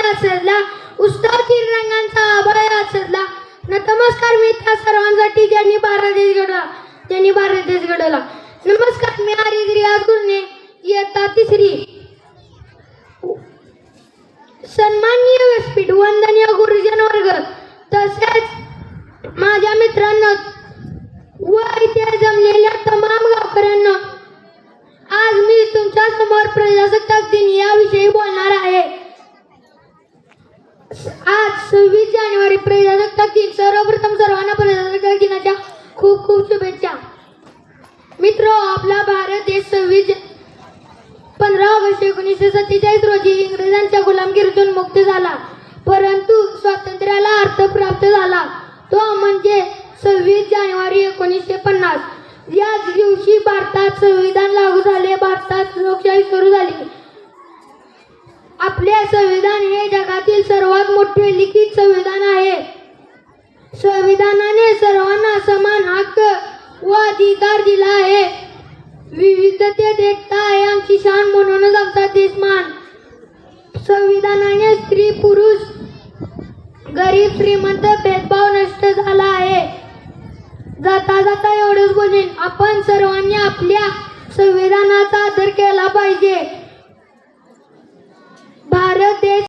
हात सजला, उत्सव तिरंगांचा आभाळ हात सजला. नमस्कार मी त्या सर्वांसाठी ज्यांनी भारत देश घडवला. नमस्कार मी आरिज रियाज गुरणे, इयत्ता तिसरी. सन्माननीय व्यासपीठ, वंदनीय गुरुजन वर्ग, तसेच माझ्या मित्रांनो व इथे जमलेल्या तमाम गावकऱ्यांनो, आज मी तुमच्या समोर प्रजासत्ताक दिन याविषयी बोलणार आहे. आज 26 जानेवारी प्रजासत्ताक दिन. सर्वप्रथम सर्वांना प्रजासत्ताक दिनाच्या खूप खूप शुभेच्छा. मित्र, आपला भारत देश 15 ऑगस्ट 1947 रोजी इंग्रजांच्या गुलामगिरीतून मुक्त झाला, परंतु स्वातंत्र्याला अर्थ प्राप्त झाला तो म्हणजे 26 जानेवारी 1950. याच दिवशी भारतात संविधान लागू झाले, भारतात लोकशाही सुरू झाली. आपले संविधान हे जगातील सर्वात मोठे लिखित संविधान आहे. संविधानाने सर्वांना समान हक्क व अधिकार दिला आहे. विविधतेत एकता आहे आमची शान, म्हणूनच आमचा देश महान. संविधानाने स्त्री पुरुष, गरीब श्रीमंत भेदभाव नष्ट झाला आहे. जाता जाता एवढंच बोलेन, आपण सर्वांनी आपल्या संविधानाचा आदर केला पाहिजे.